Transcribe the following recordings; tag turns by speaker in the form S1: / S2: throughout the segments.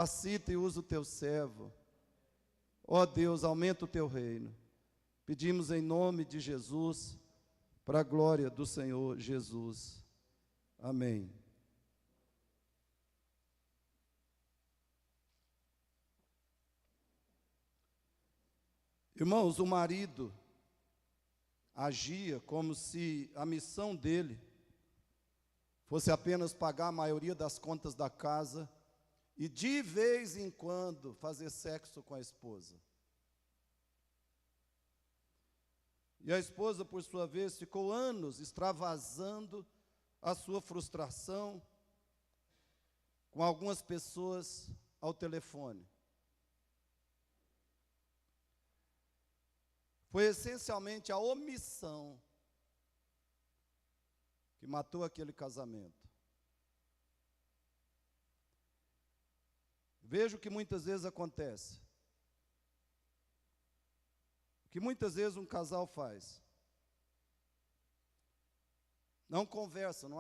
S1: Capacita e usa o teu servo. Ó Deus, aumenta o teu reino. Pedimos em nome de Jesus, para a glória do Senhor Jesus. Amém. Irmãos, o marido agia como se a missão dele fosse apenas pagar a maioria das contas da casa e de vez em quando fazer sexo com a esposa. E a esposa, por sua vez, ficou anos extravasando a sua frustração com algumas pessoas ao telefone. Foi essencialmente a omissão que matou aquele casamento. Veja o que muitas vezes acontece. O que muitas vezes um casal faz. Não conversa, não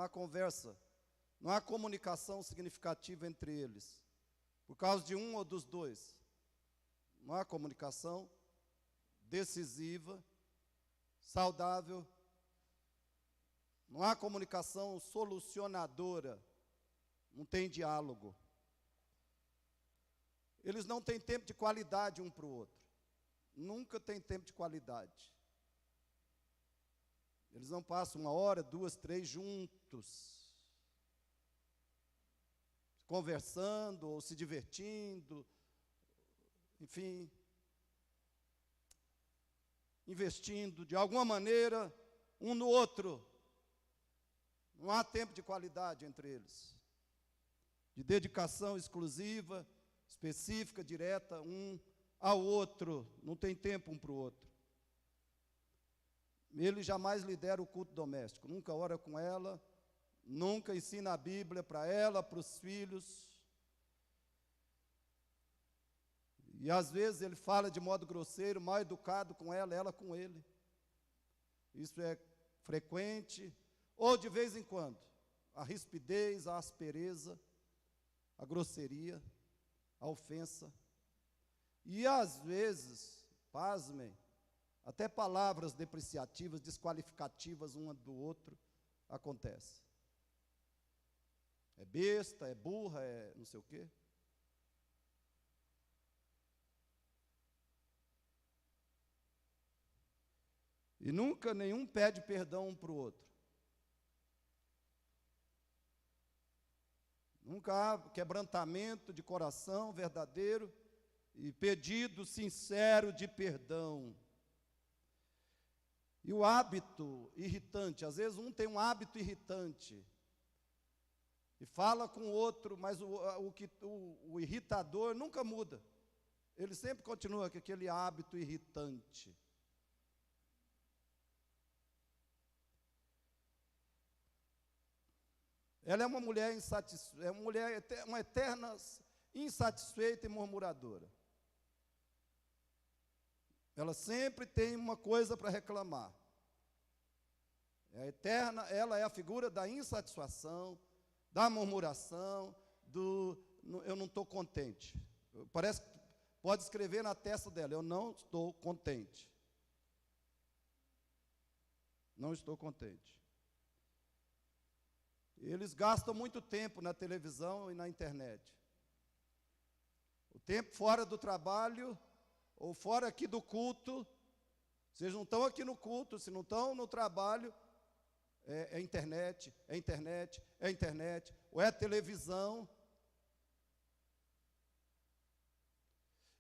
S1: há comunicação significativa entre eles. Por causa de um ou dos dois. Não há comunicação decisiva, saudável. Não há comunicação solucionadora. Não tem diálogo. Eles não têm tempo de qualidade um para o outro. Nunca tem tempo de qualidade. Eles não passam 1 hora, 2, 3 juntos, conversando ou se divertindo, enfim, investindo de alguma maneira um no outro. Não há tempo de qualidade entre eles, de dedicação exclusiva, específica, direta, um ao outro. Não tem tempo um para o outro. Ele jamais lidera o culto doméstico, nunca ora com ela, nunca ensina a Bíblia para ela, para os filhos. E às vezes ele fala de modo grosseiro, mal educado com ela com ele. Isso é frequente, ou de vez em quando, a rispidez, a aspereza, a grosseria, a ofensa. E às vezes, pasmem, até palavras depreciativas, desqualificativas uma do outro, acontece. É besta, é burra, é não sei o quê. E nunca nenhum pede perdão um para o outro. Nunca há quebrantamento de coração verdadeiro e pedido sincero de perdão. E o hábito irritante, às vezes um tem um hábito irritante e fala com o outro, mas o irritador nunca muda. Ele sempre continua com aquele hábito irritante. Ela é uma mulher uma eterna insatisfeita e murmuradora. Ela sempre tem uma coisa para reclamar. Ela é a figura da insatisfação, da murmuração, eu não estou contente. Parece que pode escrever na testa dela, eu não estou contente. Não estou contente. Eles gastam muito tempo na televisão e na internet. O tempo fora do trabalho, ou fora aqui do culto, vocês não estão aqui no culto, se não estão no trabalho, é internet, ou é televisão.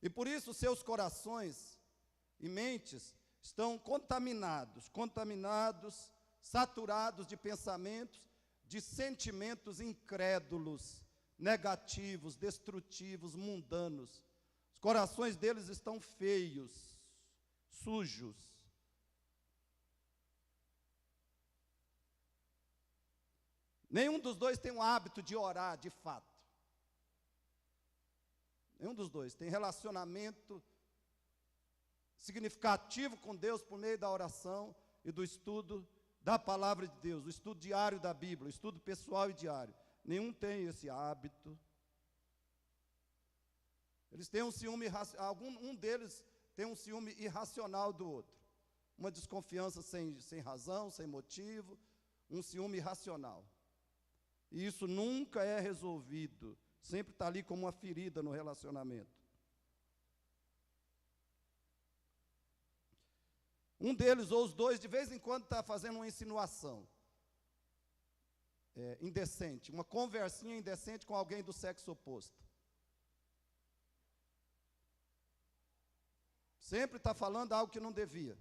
S1: E por isso seus corações e mentes estão contaminados, saturados de pensamentos, de sentimentos incrédulos, negativos, destrutivos, mundanos. Os corações deles estão feios, sujos. Nenhum dos dois tem um hábito de orar, de fato. Nenhum dos dois tem relacionamento significativo com Deus por meio da oração e do estudo da palavra de Deus, o estudo diário da Bíblia, o estudo pessoal e diário. Nenhum tem esse hábito. Eles têm um ciúme, um deles tem um ciúme irracional do outro. Uma desconfiança sem razão, sem motivo, um ciúme irracional. E isso nunca é resolvido, sempre está ali como uma ferida no relacionamento. Um deles, ou os dois, de vez em quando está fazendo uma insinuação indecente, uma conversinha indecente com alguém do sexo oposto. Sempre está falando algo que não devia.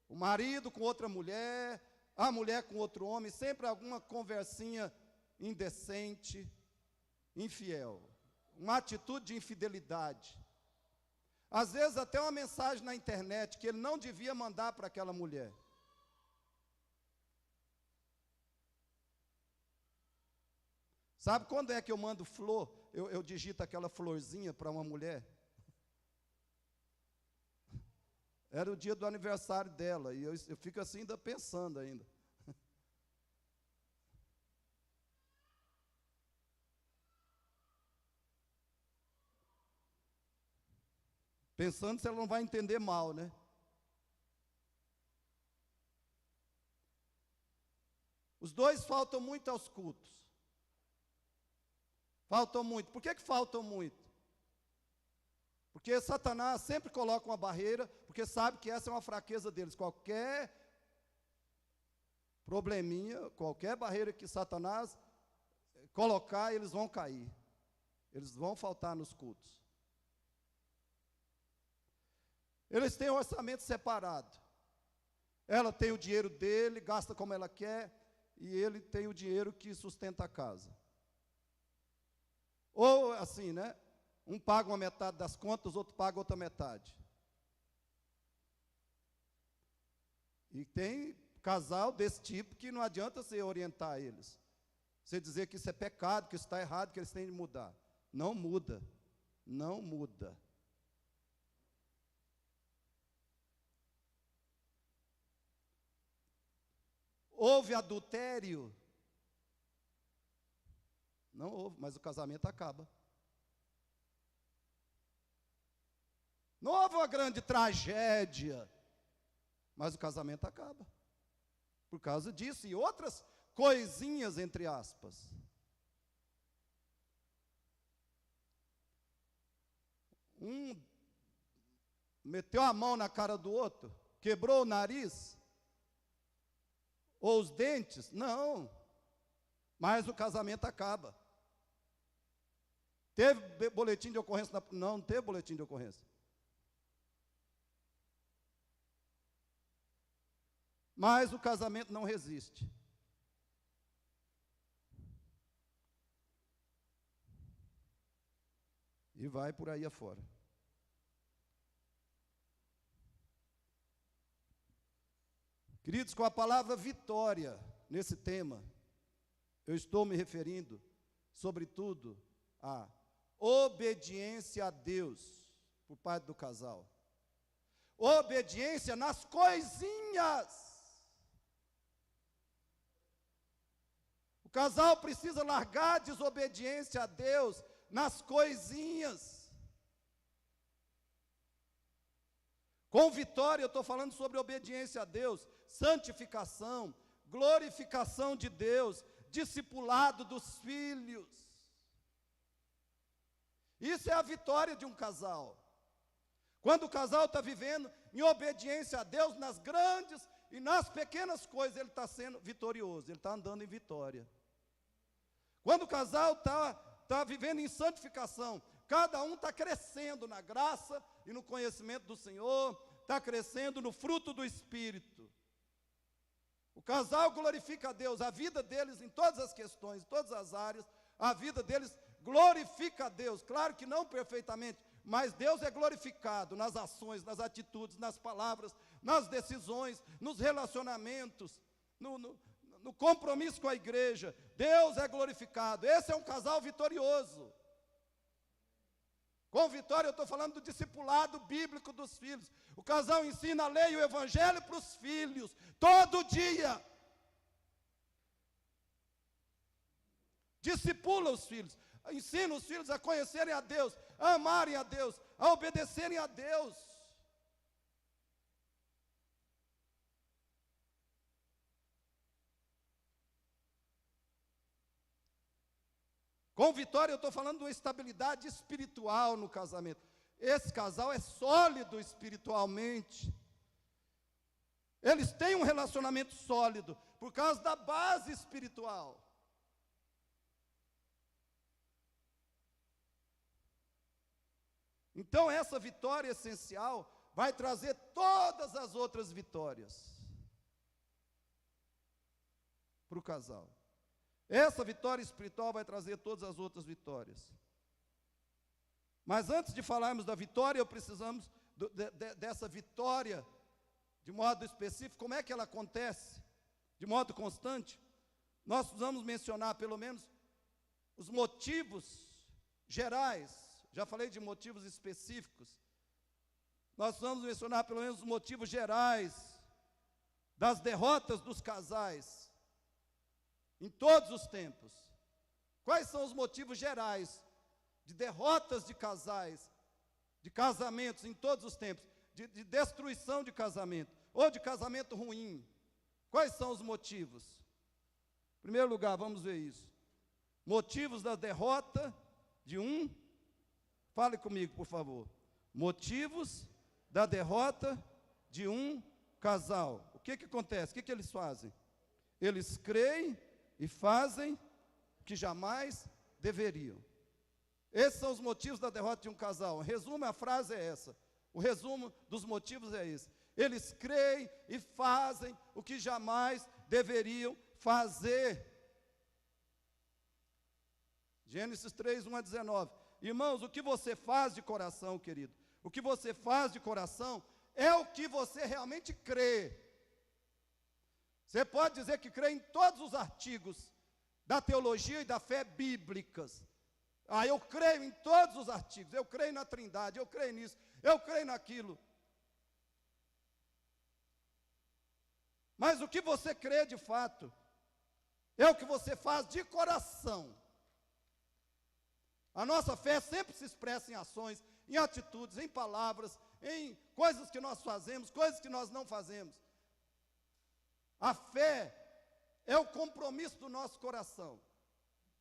S1: O marido com outra mulher, a mulher com outro homem, sempre alguma conversinha indecente, infiel. Uma atitude de infidelidade. Às vezes até uma mensagem na internet que ele não devia mandar para aquela mulher. Sabe quando é que eu mando flor? Eu digito aquela florzinha para uma mulher? Era o dia do aniversário dela, e eu fico assim ainda pensando ainda. Pensando se ela não vai entender mal, né? Os dois faltam muito aos cultos. Faltam muito. Por que faltam muito? Porque Satanás sempre coloca uma barreira, porque sabe que essa é uma fraqueza deles. Qualquer probleminha, qualquer barreira que Satanás colocar, eles vão cair. Eles vão faltar nos cultos. Eles têm um orçamento separado. Ela tem o dinheiro dele, gasta como ela quer, e ele tem o dinheiro que sustenta a casa. Ou assim, né? Um paga uma metade das contas, outro paga outra metade. E tem casal desse tipo que não adianta você orientar eles. Você dizer que isso é pecado, que isso está errado, que eles têm de mudar. Não muda. Não muda. Houve adultério? Não houve, mas o casamento acaba. Não houve uma grande tragédia, mas o casamento acaba. Por causa disso e outras coisinhas, entre aspas. Um meteu a mão na cara do outro, quebrou o nariz, ou os dentes, não. Mas o casamento acaba. Teve boletim de ocorrência? Não teve boletim de ocorrência. Mas o casamento não resiste. E vai por aí afora. Queridos, com a palavra vitória nesse tema, eu estou me referindo, sobretudo, à obediência a Deus por parte do casal. Obediência nas coisinhas. O casal precisa largar a desobediência a Deus nas coisinhas. Com vitória, eu estou falando sobre obediência a Deus, santificação, glorificação de Deus, discipulado dos filhos. Isso é a vitória de um casal. Quando o casal está vivendo em obediência a Deus, nas grandes e nas pequenas coisas, ele está sendo vitorioso, ele está andando em vitória. Quando o casal está vivendo em santificação, cada um está crescendo na graça e no conhecimento do Senhor, está crescendo no fruto do Espírito. O casal glorifica a Deus, a vida deles em todas as questões, em todas as áreas, a vida deles glorifica a Deus, claro que não perfeitamente, mas Deus é glorificado nas ações, nas atitudes, nas palavras, nas decisões, nos relacionamentos, no compromisso com a igreja. Deus é glorificado. Esse é um casal vitorioso. Com vitória eu estou falando do discipulado bíblico dos filhos. O casal ensina a lei e o evangelho para os filhos, todo dia. Discipula os filhos. Ensina os filhos a conhecerem a Deus, a amarem a Deus, a obedecerem a Deus. Com vitória eu estou falando de uma estabilidade espiritual no casamento. Esse casal é sólido espiritualmente. Eles têm um relacionamento sólido por causa da base espiritual. Então essa vitória essencial vai trazer todas as outras vitórias para o casal. Essa vitória espiritual vai trazer todas as outras vitórias. Mas antes de falarmos da vitória, precisamos dessa vitória de modo específico. Como é que ela acontece? De modo constante? Nós precisamos mencionar pelo menos os motivos gerais. Já falei de motivos específicos. Nós precisamos mencionar pelo menos os motivos gerais das derrotas dos casais em todos os tempos. Quais são os motivos gerais de derrotas de casais, de casamentos em todos os tempos, de destruição de casamento, ou de casamento ruim? Quais são os motivos? Em primeiro lugar, vamos ver isso. Motivos da derrota de um, fale comigo, por favor. Motivos da derrota de um casal. O que acontece? O que eles fazem? Eles creem e fazem o que jamais deveriam. Esses são os motivos da derrota de um casal. O resumo, a frase é essa. O resumo dos motivos é esse. Eles creem e fazem o que jamais deveriam fazer. Gênesis 3, 1 a 19. Irmãos, o que você faz de coração, querido, o que você faz de coração é o que você realmente crê. Você pode dizer que crê em todos os artigos da teologia e da fé bíblicas. Eu creio em todos os artigos, eu creio na Trindade, eu creio nisso, eu creio naquilo. Mas o que você crê de fato é o que você faz de coração. A nossa fé sempre se expressa em ações, em atitudes, em palavras, em coisas que nós fazemos, coisas que nós não fazemos. A fé é o compromisso do nosso coração.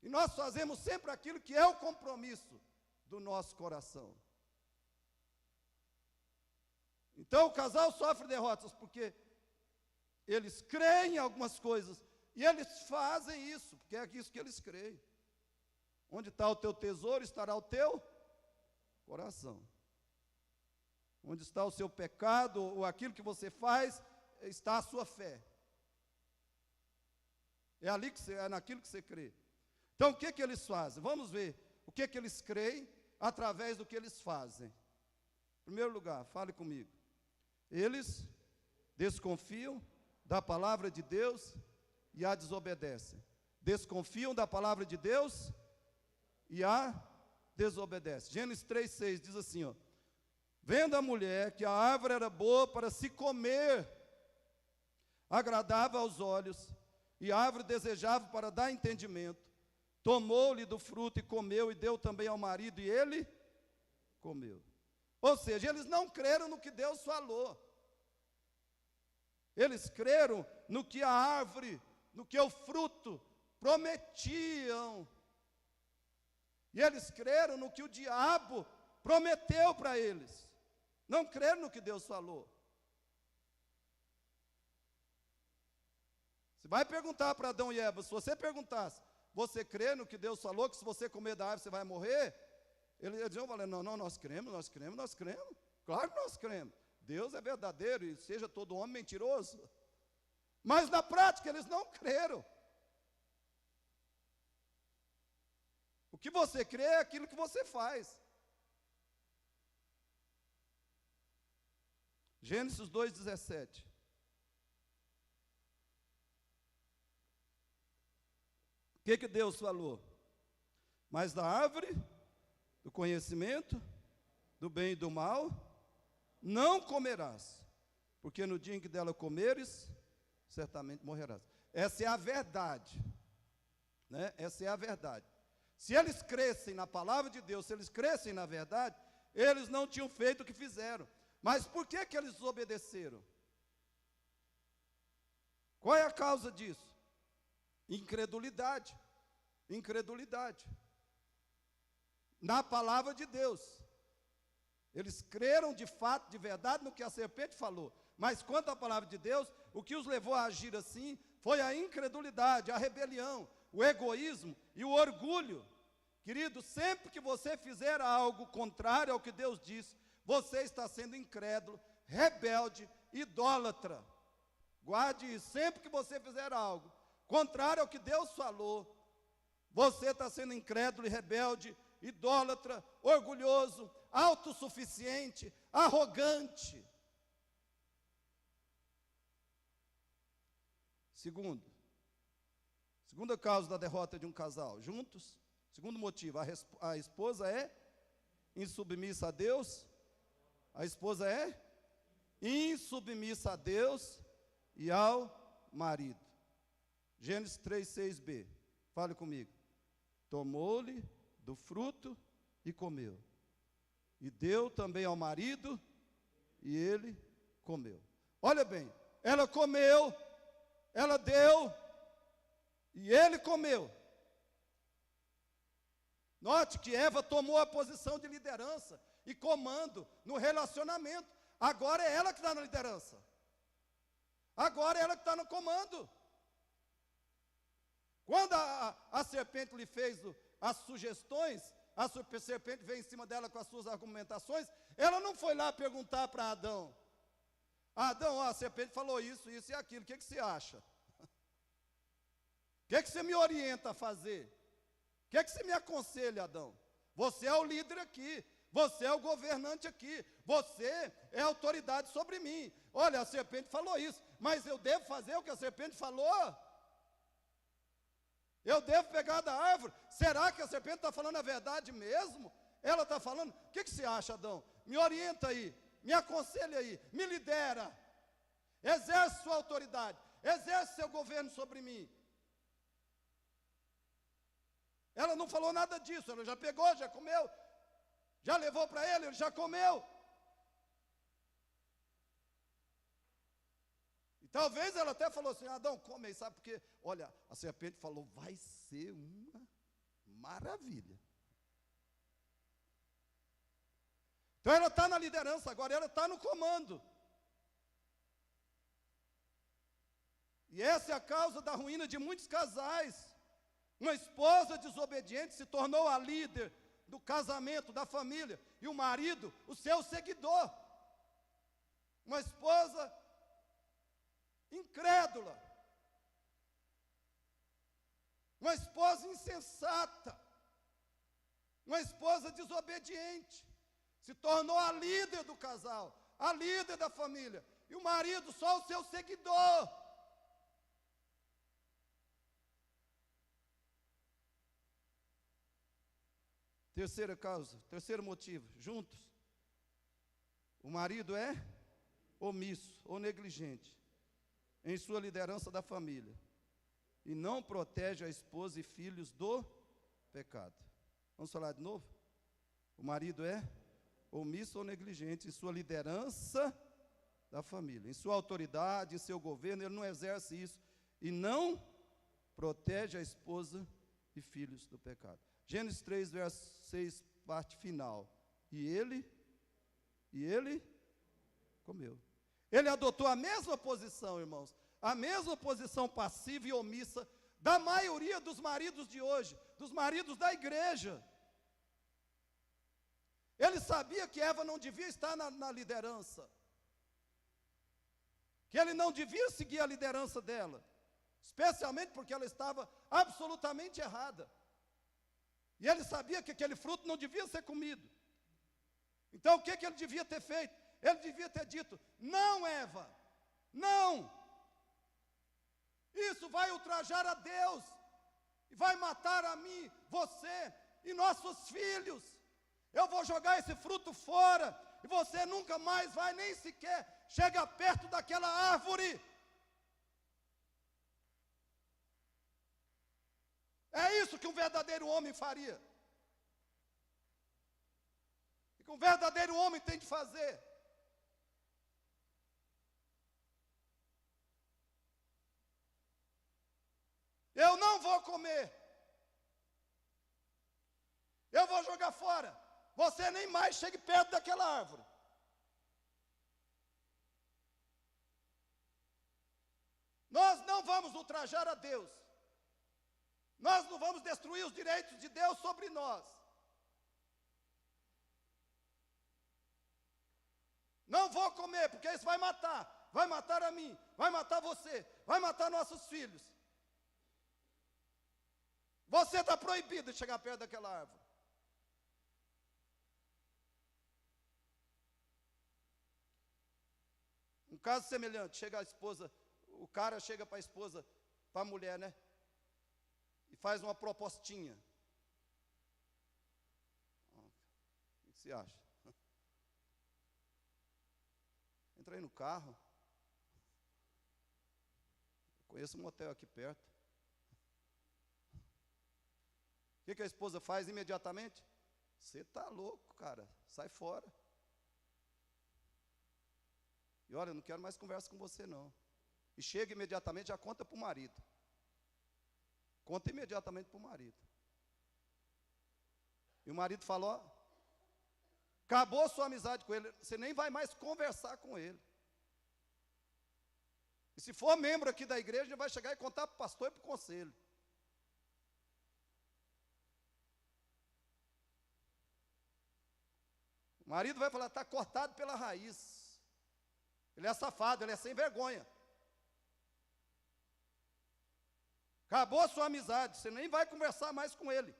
S1: E nós fazemos sempre aquilo que é o compromisso do nosso coração. Então o casal sofre derrotas porque eles creem em algumas coisas e eles fazem isso, porque é isso que eles creem. Onde está o teu tesouro, estará o teu coração. Onde está o seu pecado, ou aquilo que você faz, está a sua fé. É naquilo que você crê. Então, o que eles fazem? Vamos ver o que eles creem através do que eles fazem. Em primeiro lugar, fale comigo. Eles desconfiam da palavra de Deus e a desobedecem. Desconfiam da palavra de Deus e a desobedecem. Gênesis 3,6 diz assim, ó: vendo a mulher que a árvore era boa para se comer, agradável aos olhos, e a árvore desejável para dar entendimento, tomou-lhe do fruto e comeu, e deu também ao marido, e ele comeu. Ou seja, eles não creram no que Deus falou. Eles creram no que a árvore, no que o fruto prometiam. E eles creram no que o diabo prometeu para eles. Não creram no que Deus falou. Você vai perguntar para Adão e Eva, se você perguntasse, você crê no que Deus falou, que se você comer da árvore você vai morrer? Eles iam falar, não, nós cremos. Claro que nós cremos. Deus é verdadeiro e seja todo homem mentiroso. Mas na prática eles não creram. O que você crê é aquilo que você faz. Gênesis 2,17. O que Deus falou? Mas da árvore do conhecimento do bem e do mal não comerás, porque no dia em que dela comeres, certamente morrerás. Essa é a verdade, né? Essa é a verdade. Se eles crescem na palavra de Deus, se eles crescem na verdade, eles não tinham feito o que fizeram. Mas por que eles desobedeceram? Qual é a causa disso? Incredulidade. Incredulidade. Na palavra de Deus. Eles creram de fato, de verdade, no que a serpente falou. Mas quanto à palavra de Deus, o que os levou a agir assim foi a incredulidade, a rebelião, o egoísmo e o orgulho. Querido, sempre que você fizer algo contrário ao que Deus disse, você está sendo incrédulo, rebelde, idólatra. Guarde isso, sempre que você fizer algo contrário ao que Deus falou, você está sendo incrédulo e rebelde, idólatra, orgulhoso, autossuficiente, arrogante. Segunda causa da derrota de um casal, juntos. Segundo motivo, a esposa é insubmissa a Deus. A esposa é insubmissa a Deus e ao marido. Gênesis 3:6b. Fale comigo. Tomou-lhe do fruto e comeu. E deu também ao marido e ele comeu. Olha bem, ela comeu, ela deu e ele comeu. Note que Eva tomou a posição de liderança e comando no relacionamento. Agora é ela que está na liderança. Agora é ela que está no comando. Quando a serpente lhe fez as sugestões, a serpente veio em cima dela com as suas argumentações, ela não foi lá perguntar para Adão: Adão, a serpente falou isso, isso e aquilo, o que você acha? O que você me orienta a fazer? O que você me aconselha, Adão? Você é o líder aqui, você é o governante aqui, você é a autoridade sobre mim. Olha, a serpente falou isso, mas eu devo fazer o que a serpente falou? Eu devo pegar da árvore? Será que a serpente está falando a verdade mesmo? Ela está falando? O que você acha, Adão? Me orienta aí, me aconselha aí, me lidera. Exerce sua autoridade, exerce seu governo sobre mim. Ela não falou nada disso, ela já pegou, já comeu, já levou para ele já comeu. E talvez ela até falou assim: Adão, come aí, sabe por quê? Olha, a serpente falou, vai ser uma maravilha. Então ela está na liderança agora, ela está no comando. E essa é a causa da ruína de muitos casais. Uma esposa desobediente se tornou a líder do casamento, da família, e o marido, o seu seguidor. Uma esposa incrédula, uma esposa insensata, uma esposa desobediente, se tornou a líder do casal, a líder da família, e o marido só o seu seguidor. Terceira causa, terceiro motivo, juntos. O marido é omisso ou negligente em sua liderança da família e não protege a esposa e filhos do pecado. Vamos falar de novo? O marido é omisso ou negligente em sua liderança da família, em sua autoridade, em seu governo, ele não exerce isso e não protege a esposa e filhos do pecado. Gênesis 3, verso 6, parte final. E ele comeu. Ele adotou a mesma posição, irmãos, a mesma posição passiva e omissa da maioria dos maridos de hoje, dos maridos da igreja. Ele sabia que Eva não devia estar na liderança, que ele não devia seguir a liderança dela, especialmente porque ela estava absolutamente errada. E ele sabia que aquele fruto não devia ser comido. Então o que ele devia ter feito? Ele devia ter dito: não, Eva, não. Isso vai ultrajar a Deus, e vai matar a mim, você e nossos filhos. Eu vou jogar esse fruto fora, e você nunca mais vai nem sequer chegar perto daquela árvore. É isso que um verdadeiro homem faria. E que um verdadeiro homem tem de fazer. Eu não vou comer. Eu vou jogar fora. Você nem mais chegue perto daquela árvore. Nós não vamos ultrajar a Deus. Nós não vamos destruir os direitos de Deus sobre nós. Não vou comer, porque isso vai matar. Vai matar a mim, vai matar você, vai matar nossos filhos. Você está proibido de chegar perto daquela árvore. Um caso semelhante, chega a esposa, o cara chega para a esposa, para a mulher, né? E faz uma propostinha. O que você acha? Entra aí no carro. Eu conheço um motel aqui perto. O que a esposa faz imediatamente? Você está louco, cara, sai fora. E olha, eu não quero mais conversa com você, não. E chega imediatamente, já conta para o marido. Conta imediatamente para o marido. E o marido falou, ó, acabou sua amizade com ele, você nem vai mais conversar com ele. E se for membro aqui da igreja, ele vai chegar e contar para o pastor e para o conselho. O marido vai falar, está cortado pela raiz. Ele é safado, ele é sem vergonha. Acabou a sua amizade, você nem vai conversar mais com ele.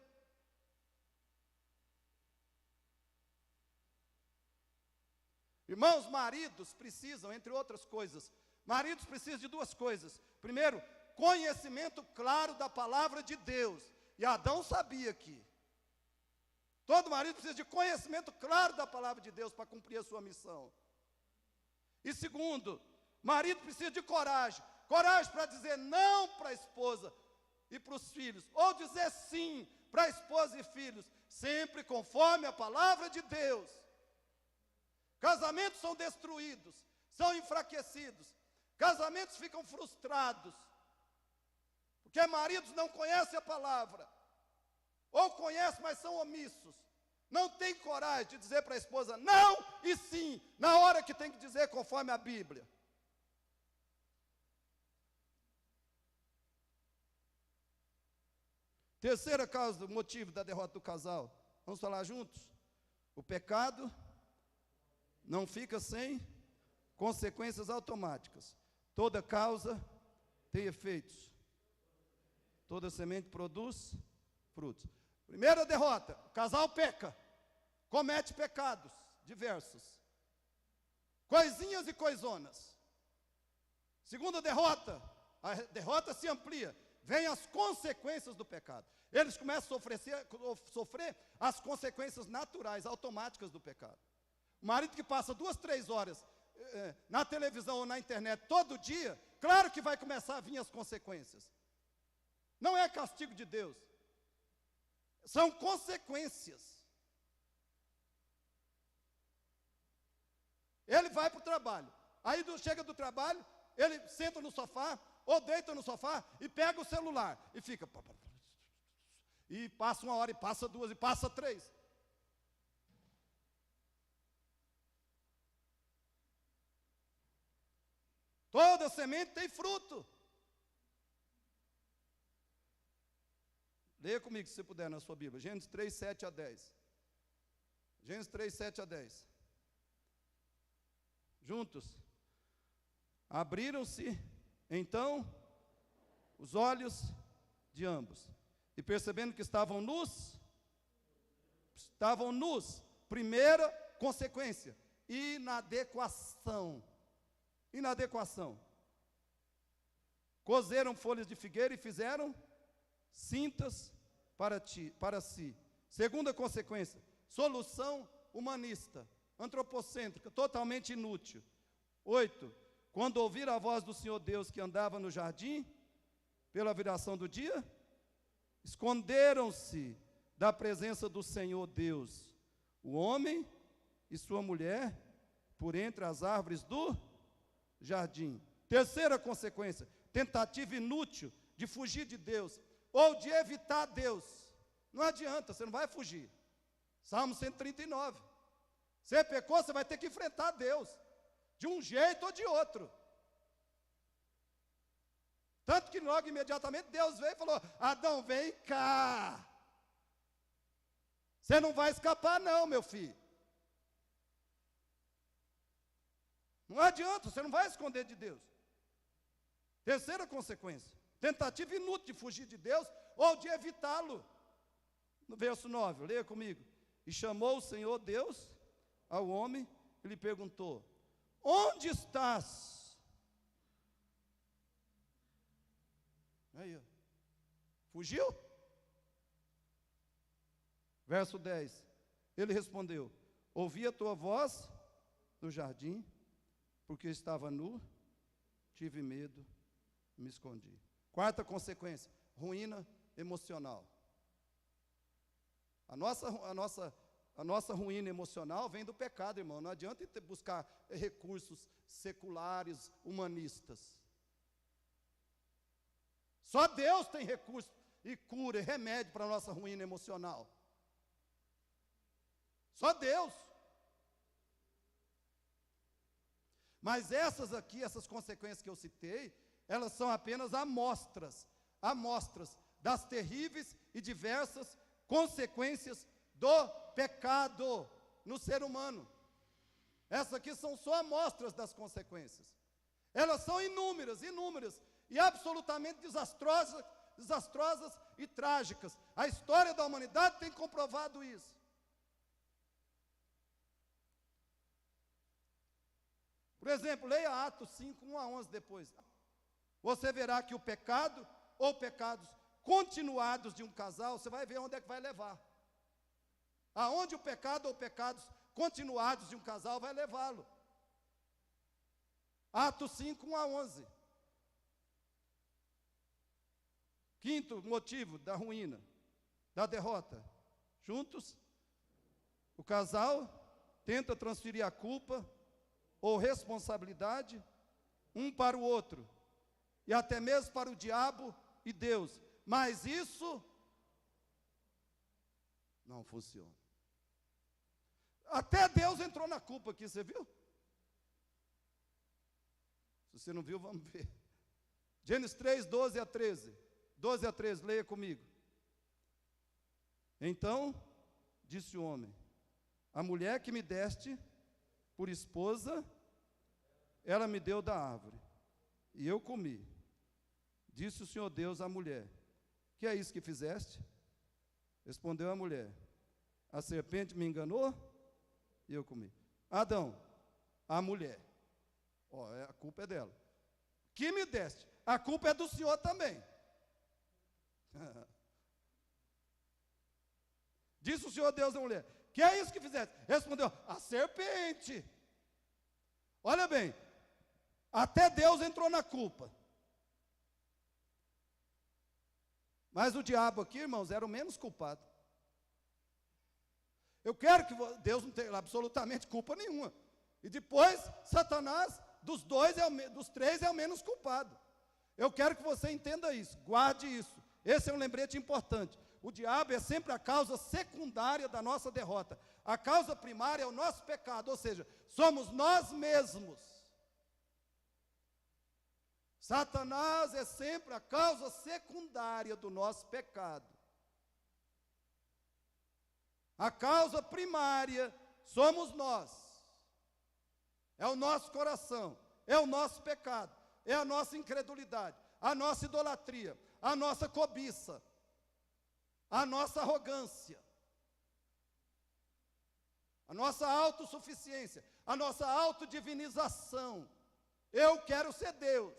S1: Irmãos, maridos precisam, entre outras coisas, maridos precisam de duas coisas. Primeiro, conhecimento claro da palavra de Deus. E Adão sabia que todo marido precisa de conhecimento claro da palavra de Deus para cumprir a sua missão. E segundo, marido precisa de coragem. Coragem para dizer não para a esposa e para os filhos. Ou dizer sim para a esposa e filhos, sempre conforme a palavra de Deus. Casamentos são destruídos, são enfraquecidos. Casamentos ficam frustrados. Porque maridos não conhecem a palavra. Ou conhecem, mas são omissos. Não tem coragem de dizer para a esposa não e sim, na hora que tem que dizer conforme a Bíblia. Terceira causa, do motivo da derrota do casal. Vamos falar juntos? O pecado não fica sem consequências automáticas. Toda causa tem efeitos. Toda semente produz frutos. Primeira derrota, o casal peca, comete pecados diversos, coisinhas e coisonas. Segunda derrota, a derrota se amplia, vem as consequências do pecado. Eles começam a sofrer as consequências naturais, automáticas do pecado. O marido que passa 2, 3 horas na televisão ou na internet todo dia, claro que vai começar a vir as consequências. Não é castigo de Deus. São consequências. Ele vai para o trabalho. Aí chega do trabalho, ele senta no sofá, ou deita no sofá, e pega o celular, e fica... E passa 1 hora, e passa 2, e passa 3. Toda semente tem fruto. Leia comigo, se você puder, na sua Bíblia. Gênesis 3, 7 a 10. Gênesis 3, 7 a 10. Juntos. Abriram-se, então, os olhos de ambos. E percebendo que estavam nus. Primeira consequência, inadequação. Inadequação. Cozeram folhas de figueira e fizeram cintas para si. Segunda consequência, solução humanista, antropocêntrica, totalmente inútil. 8. Quando ouviram a voz do Senhor Deus que andava no jardim, pela viração do dia, esconderam-se da presença do Senhor Deus, o homem e sua mulher, por entre as árvores do jardim. Terceira consequência, tentativa inútil de fugir de Deus, ou de evitar Deus. Não adianta, você não vai fugir. Salmo 139. Você pecou, você vai ter que enfrentar Deus, de um jeito ou de outro. Tanto que logo imediatamente Deus veio e falou: Adão, vem cá. Você não vai escapar não, meu filho. Não adianta, você não vai esconder de Deus. Terceira consequência, tentativa inútil de fugir de Deus ou de evitá-lo. No verso 9, leia comigo. E chamou o Senhor Deus ao homem e lhe perguntou: onde estás? Aí, ó. Fugiu? Verso 10. Ele respondeu: ouvi a tua voz no jardim, porque estava nu, tive medo, me escondi. Quarta consequência, ruína emocional. A nossa ruína emocional vem do pecado, irmão. Não adianta buscar recursos seculares, humanistas. Só Deus tem recurso e cura e remédio para a nossa ruína emocional. Só Deus. Mas essas consequências que eu citei, elas são apenas amostras das terríveis e diversas consequências do pecado no ser humano. Essas aqui são só amostras das consequências. Elas são inúmeras e absolutamente desastrosas e trágicas. A história da humanidade tem comprovado isso. Por exemplo, leia Atos 5, 1 a 11 depois. Você verá que o pecado ou pecados continuados de um casal, você vai ver onde é que vai levar. Aonde o pecado ou pecados continuados de um casal vai levá-lo. Atos 5, 1 a 11. Quinto motivo da ruína, da derrota. Juntos, o casal tenta transferir a culpa ou responsabilidade um para o outro, e até mesmo para o diabo e Deus. Mas isso não funciona. Até Deus entrou na culpa aqui, você viu? Se você não viu, vamos ver. Gênesis 3, 12 a 13. 12 a 13, leia comigo. Então, disse o homem: a mulher que me deste por esposa, ela me deu da árvore, e eu comi. Disse o Senhor Deus à mulher: que é isso que fizeste? Respondeu a mulher: a serpente me enganou e eu comi. Adão, a mulher, a culpa é dela. Que me deste? A culpa é do Senhor também. Disse o Senhor Deus à mulher: que é isso que fizeste? Respondeu: a serpente. Olha bem, até Deus entrou na culpa. Mas o diabo aqui, irmãos, era o menos culpado. Eu quero que Deus não tenha absolutamente culpa nenhuma. E depois, Satanás, dos três, é o menos culpado. Eu quero que você entenda isso, guarde isso. Esse é um lembrete importante. O diabo é sempre a causa secundária da nossa derrota. A causa primária é o nosso pecado, ou seja, somos nós mesmos. Satanás é sempre a causa secundária do nosso pecado. A causa primária somos nós. É o nosso coração, é o nosso pecado, é a nossa incredulidade, a nossa idolatria, a nossa cobiça, a nossa arrogância, a nossa autossuficiência, a nossa autodivinização. Eu quero ser Deus.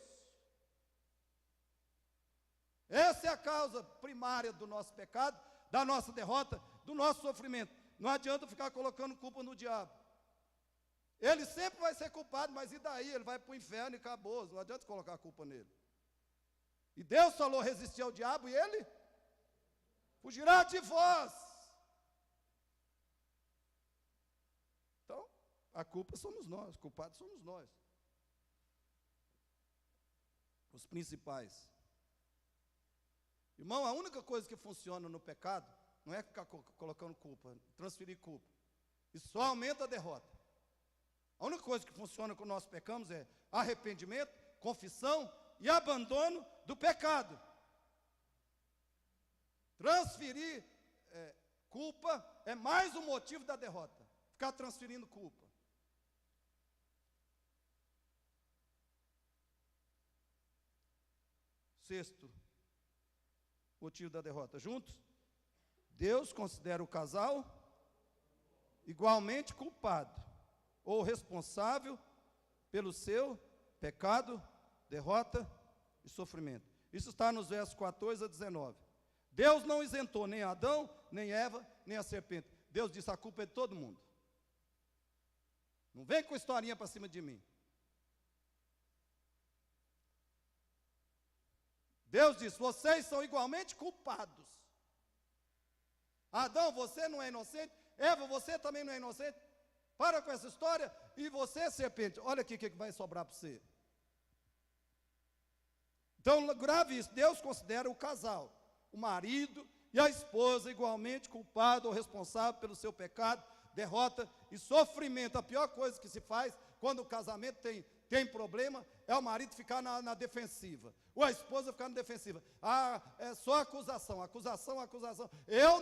S1: Essa é a causa primária do nosso pecado, da nossa derrota, do nosso sofrimento. Não adianta ficar colocando culpa no diabo. Ele sempre vai ser culpado, mas e daí? Ele vai para o inferno e acabou. Não adianta colocar a culpa nele. E Deus falou resistir ao diabo e ele fugirá de vós. Então, a culpa somos nós, culpados somos nós. Os principais. Irmão, a única coisa que funciona no pecado não é ficar colocando culpa, transferir culpa. Isso só aumenta a derrota. A única coisa que funciona quando nós pecamos é arrependimento, confissão e abandono do pecado. Transferir culpa é mais um motivo da derrota. Ficar transferindo culpa. Sexto motivo da derrota. Juntos, Deus considera o casal igualmente culpado ou responsável pelo seu pecado, derrota e sofrimento. Isso está nos versos 14 a 19. Deus não isentou nem Adão, nem Eva, nem a serpente. Deus disse: a culpa é de todo mundo. Não vem com historinha para cima de mim. Deus disse: vocês são igualmente culpados. Adão, você não é inocente. Eva, você também não é inocente. Para com essa história. E você, serpente, olha aqui o que vai sobrar para você. Então, grave isso. Deus considera o casal, o marido e a esposa, igualmente culpado ou responsável pelo seu pecado, derrota e sofrimento. A pior coisa que se faz quando o casamento tem problema é o marido ficar na defensiva, ou a esposa ficar na defensiva. É só acusação. Eu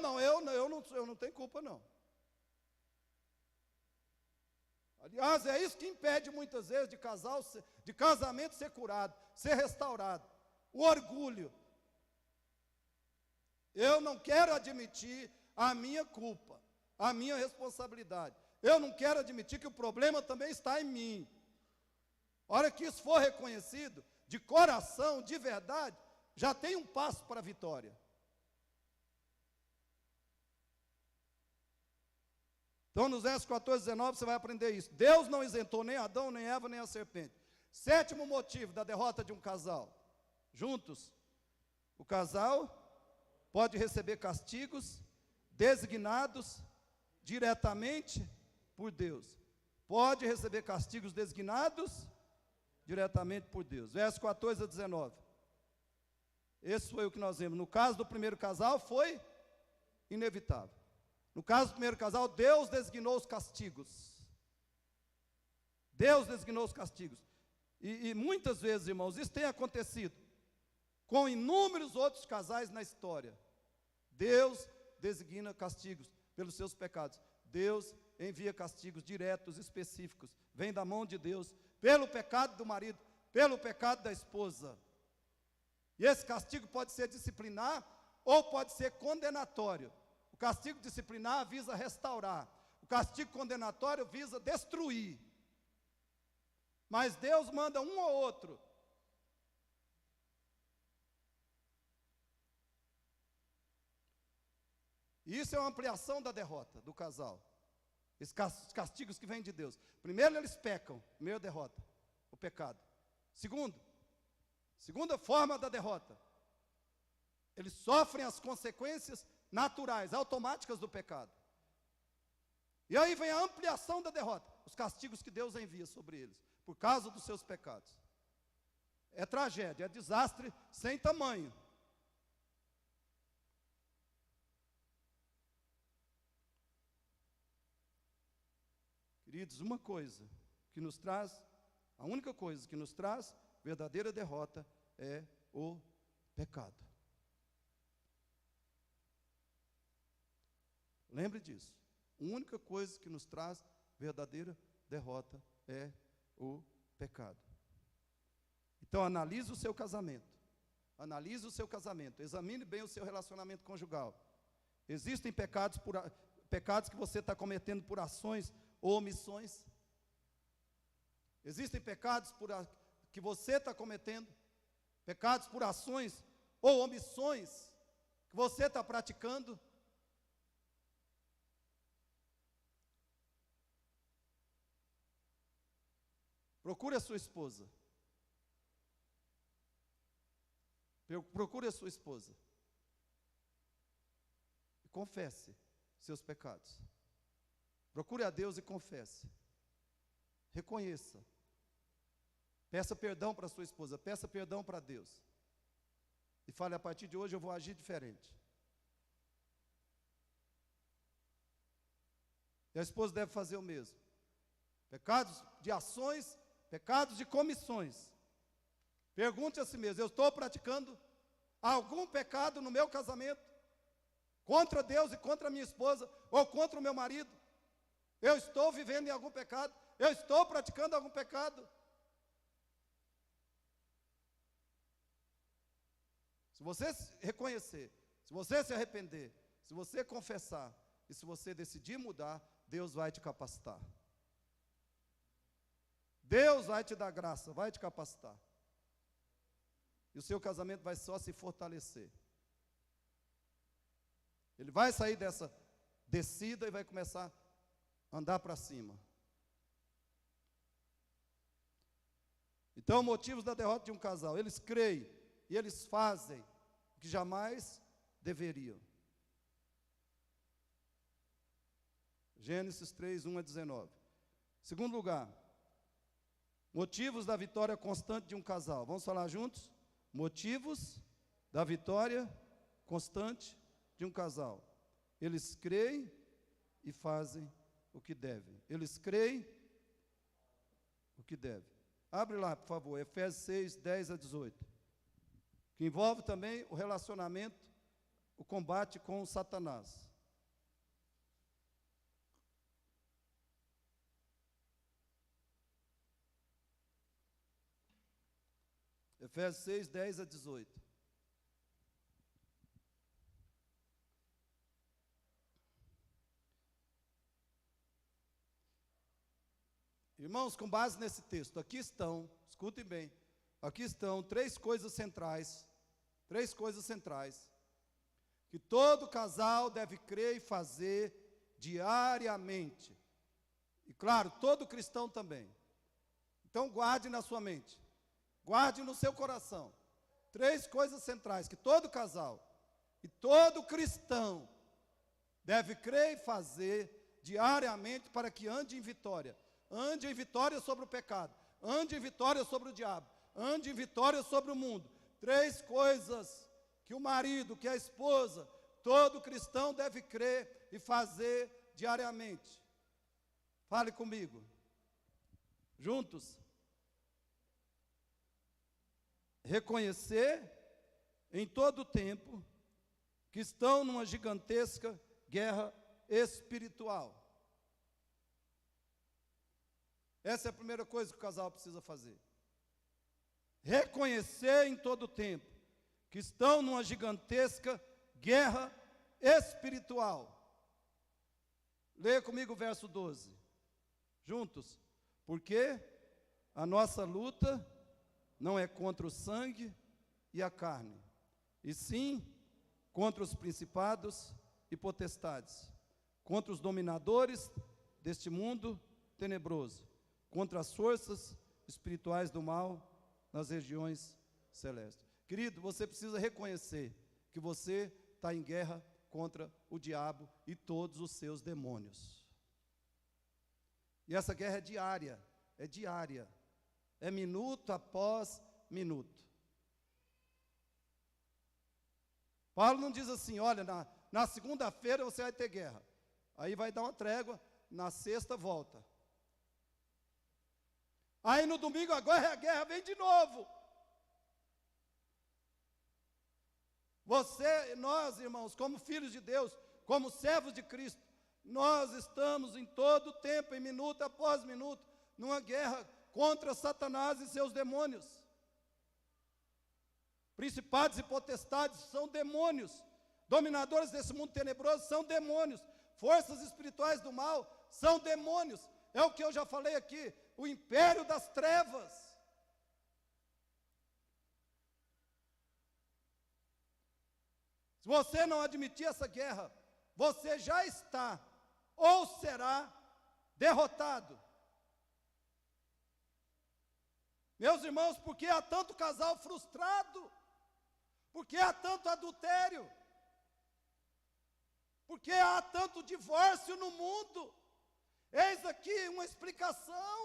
S1: não tenho culpa, não. Aliás, é isso que impede muitas vezes de casamento ser curado, ser restaurado. O orgulho. Eu não quero admitir a minha culpa, a minha responsabilidade. Eu não quero admitir que o problema também está em mim. A hora que isso for reconhecido, de coração, de verdade, já tem um passo para a vitória. Então, nos versos 14 e 19, você vai aprender isso. Deus não isentou nem Adão, nem Eva, nem a serpente. Sétimo motivo da derrota de um casal. Juntos, o casal pode receber castigos designados diretamente por Deus. Pode receber castigos designados diretamente por Deus. Versos 14 a 19. Esse foi o que nós vimos. No caso do primeiro casal, foi inevitável. No caso do primeiro casal, Deus designou os castigos. Deus designou os castigos. E muitas vezes, irmãos, isso tem acontecido com inúmeros outros casais na história. Deus designa castigos pelos seus pecados. Deus envia castigos diretos, específicos. Vem da mão de Deus, pelo pecado do marido, pelo pecado da esposa. E esse castigo pode ser disciplinar ou pode ser condenatório. O castigo disciplinar visa restaurar. O castigo condenatório visa destruir. Mas Deus manda um ou outro. Isso é uma ampliação da derrota do casal. Esses castigos que vêm de Deus. Primeiro, eles pecam. Primeiro, derrota. O pecado. Segunda forma da derrota. Eles sofrem as consequências naturais, automáticas do pecado. E aí vem a ampliação da derrota. Os castigos que Deus envia sobre eles, por causa dos seus pecados. É tragédia, é desastre sem tamanho. Queridos, uma coisa que nos traz, a única coisa que nos traz verdadeira derrota é o pecado. Lembre disso. A única coisa que nos traz verdadeira derrota é o pecado. Então, analise o seu casamento. Analise o seu casamento. Examine bem o seu relacionamento conjugal. Existem pecados que você está cometendo por ações ou omissões. Existem pecados que você está cometendo, pecados por ações ou omissões que você está praticando. Procure a sua esposa. Procure a sua esposa. confesse seus pecados. Procure a Deus e confesse. Reconheça. Peça perdão para sua esposa, peça perdão para Deus. E fale, a partir de hoje eu vou agir diferente. E a esposa deve fazer o mesmo. Pecados de ações, pecados de comissões. Pergunte a si mesmo, eu estou praticando algum pecado no meu casamento? Contra Deus e contra a minha esposa, ou contra o meu marido? Eu estou vivendo em algum pecado? Eu estou praticando algum pecado? Se você reconhecer, se você se arrepender, se você confessar, e se você decidir mudar, Deus vai te capacitar. Deus vai te dar graça, vai te capacitar. E o seu casamento vai só se fortalecer. Ele vai sair dessa descida e vai começar a andar para cima. Então, motivos da derrota de um casal: eles creem e eles fazem o que jamais deveriam. Gênesis 3, 1 a 19. Segundo lugar, motivos da vitória constante de um casal. Vamos falar juntos? Motivos da vitória constante de um casal. Eles creem e fazem o que devem. Eles creem o que devem. Abre lá, por favor, Efésios 6, 10 a 18. Que envolve também o relacionamento, o combate com o Satanás. Efésios 6, 10 a 18. Irmãos, com base nesse texto, aqui estão, escutem bem, aqui estão três coisas centrais, que todo casal deve crer e fazer diariamente. E claro, todo cristão também. Então guarde na sua mente, guarde no seu coração, três coisas centrais que todo casal e todo cristão deve crer e fazer diariamente para que ande em vitória. Ande em vitória sobre o pecado, ande em vitória sobre o diabo, ande em vitória sobre o mundo. Três coisas que o marido, que a esposa, todo cristão deve crer e fazer diariamente. Fale comigo. Juntos. Reconhecer em todo o tempo que estão numa gigantesca guerra espiritual. Essa é a primeira coisa que o casal precisa fazer. Reconhecer em todo o tempo que estão numa gigantesca guerra espiritual. Leia comigo o verso 12. Juntos. Porque a nossa luta não é contra o sangue e a carne, e sim contra os principados e potestades, contra os dominadores deste mundo tenebroso, contra as forças espirituais do mal nas regiões celestes. Querido, você precisa reconhecer que você está em guerra contra o diabo e todos os seus demônios. E essa guerra é diária, é minuto após minuto. Paulo não diz assim, olha, na segunda-feira você vai ter guerra, aí vai dar uma trégua, na sexta volta. Aí no domingo agora a guerra vem de novo. Nós, irmãos, como filhos de Deus, como servos de Cristo, nós estamos em todo tempo, em minuto após minuto, numa guerra contra Satanás e seus demônios. Principados e potestades são demônios. Dominadores desse mundo tenebroso são demônios. Forças espirituais do mal são demônios. É o que eu já falei aqui, o império das trevas. Se você não admitir essa guerra, você já está ou será derrotado. Meus irmãos, por que há tanto casal frustrado? Por que há tanto adultério? Porque há tanto divórcio no mundo? Eis aqui uma explicação.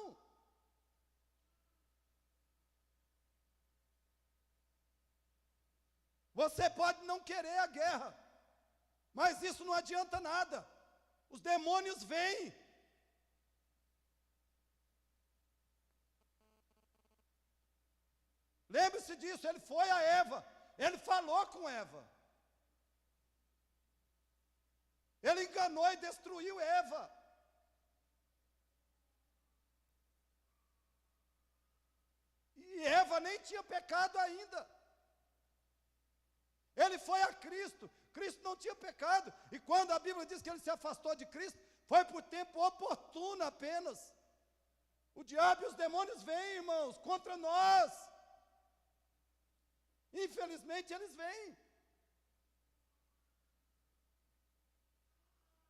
S1: Você pode não querer a guerra, mas isso não adianta nada. Os demônios vêm. Lembre-se disso, ele foi a Eva, ele falou com Eva. Ele enganou e destruiu Eva. E Eva nem tinha pecado ainda. Ele foi a Cristo. Cristo não tinha pecado. E quando a Bíblia diz que ele se afastou de Cristo, foi por tempo oportuno apenas. O diabo e os demônios vêm, irmãos, contra nós. Infelizmente eles vêm.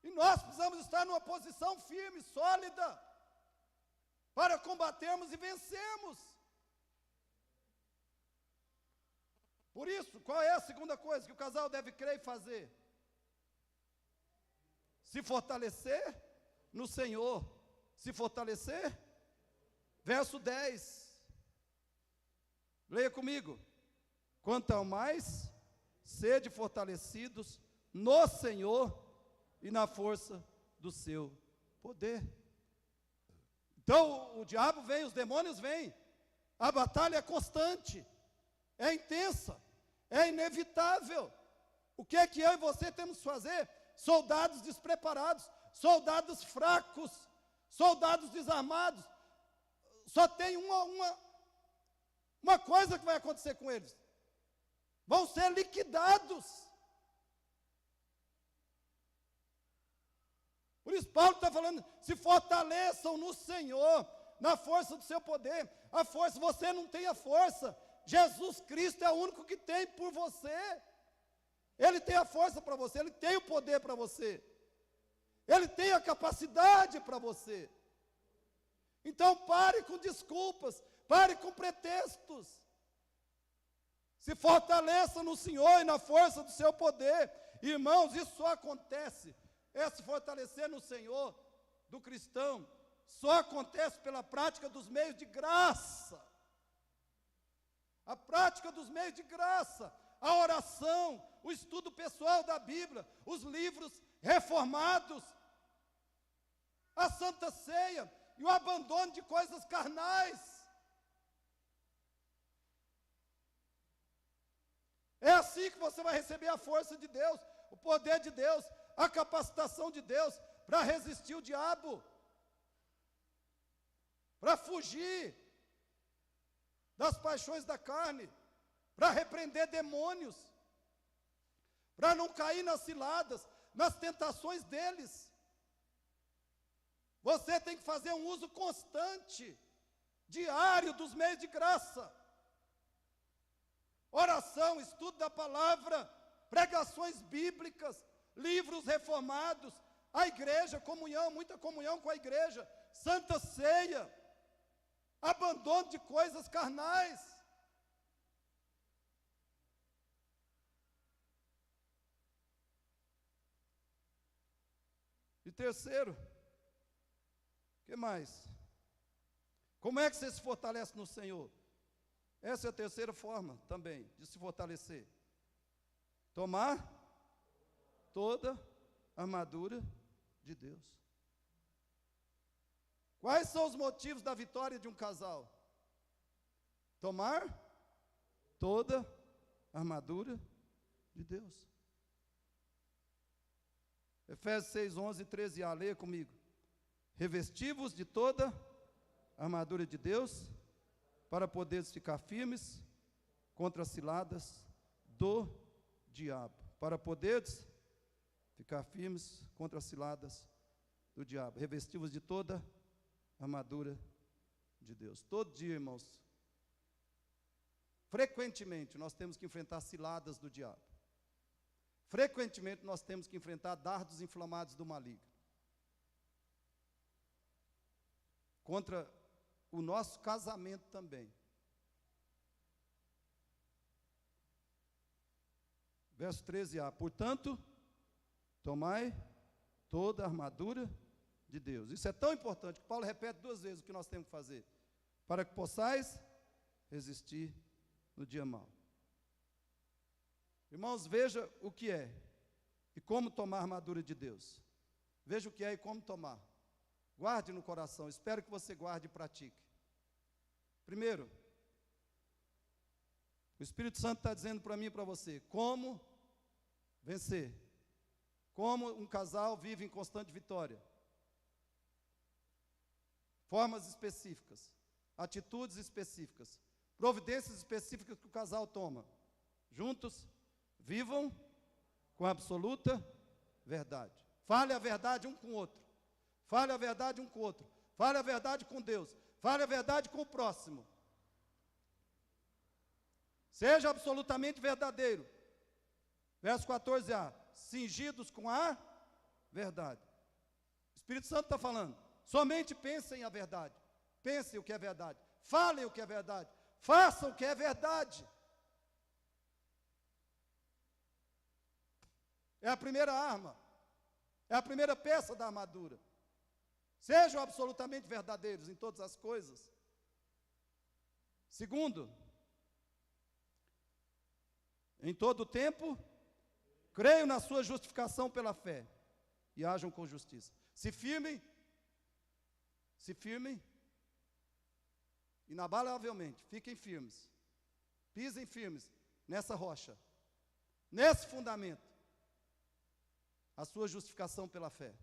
S1: E nós precisamos estar numa posição firme, sólida, para combatermos e vencermos. Por isso, qual é a segunda coisa que o casal deve crer e fazer? Se fortalecer no Senhor. Se fortalecer. Verso 10. Leia comigo. Quanto ao mais, sede fortalecidos no Senhor e na força do seu poder. Então, o diabo vem, os demônios vêm. A batalha é constante, é intensa, é inevitável. O que é que eu e você temos que fazer? Soldados despreparados, soldados fracos, soldados desarmados. Só tem uma coisa que vai acontecer com eles: vão ser liquidados. Por isso Paulo está falando, se fortaleçam no Senhor, na força do seu poder. A força, você não tem a força. Jesus Cristo é o único que tem por você. Ele tem a força para você, Ele tem o poder para você. Ele tem a capacidade para você. Então pare com desculpas, pare com pretextos. Se fortaleça no Senhor e na força do seu poder. Irmãos, isso só acontece, se fortalecer no Senhor do cristão, só acontece pela prática dos meios de graça. A prática dos meios de graça, a oração, o estudo pessoal da Bíblia, os livros reformados, a Santa Ceia e o abandono de coisas carnais. É assim que você vai receber a força de Deus, o poder de Deus, a capacitação de Deus para resistir o diabo, para fugir das paixões da carne, para repreender demônios, para não cair nas ciladas, nas tentações deles. Você tem que fazer um uso constante, diário, dos meios de graça. Oração, estudo da palavra, pregações bíblicas, livros reformados, a igreja, comunhão, muita comunhão com a igreja, Santa Ceia, abandono de coisas carnais. E terceiro, o que mais? Como é que você se fortalece no Senhor? Essa é a terceira forma também de se fortalecer. Tomar toda a armadura de Deus. Quais são os motivos da vitória de um casal? Tomar toda a armadura de Deus. Efésios 6, 11 e 13a, leia comigo. Revesti-vos de toda a armadura de Deus, para poderes ficar firmes contra as ciladas do diabo. Para poderes ficar firmes contra as ciladas do diabo. Revesti-vos de toda a armadura de Deus. Todo dia, irmãos, frequentemente nós temos que enfrentar ciladas do diabo. Frequentemente nós temos que enfrentar dardos inflamados do maligno. Contra o nosso casamento também. Verso 13a. Portanto, tomai toda a armadura de Deus. Isso é tão importante que Paulo repete 2 vezes o que nós temos que fazer, para que possais resistir no dia mau. Irmãos, veja o que é e como tomar a armadura de Deus. Veja o que é e como tomar. Guarde no coração, espero que você guarde e pratique. Primeiro, o Espírito Santo está dizendo para mim e para você, como vencer. Como um casal vive em constante vitória. Formas específicas, atitudes específicas, providências específicas que o casal toma. Juntos, vivam com absoluta verdade. Fale a verdade um com o outro. Fale a verdade um com o outro. Fale a verdade com Deus. Fale a verdade com o próximo. Seja absolutamente verdadeiro. Verso 14a. Cingidos com a verdade. O Espírito Santo está falando. Somente pensem a verdade. Pensem o que é verdade. Falem o que é verdade. Façam o que é verdade. É a primeira arma. É a primeira peça da armadura. Sejam absolutamente verdadeiros em todas as coisas. Segundo, em todo o tempo, creio na sua justificação pela fé e ajam com justiça. Se firmem, inabalavelmente, fiquem firmes, pisem firmes nessa rocha, nesse fundamento, a sua justificação pela fé.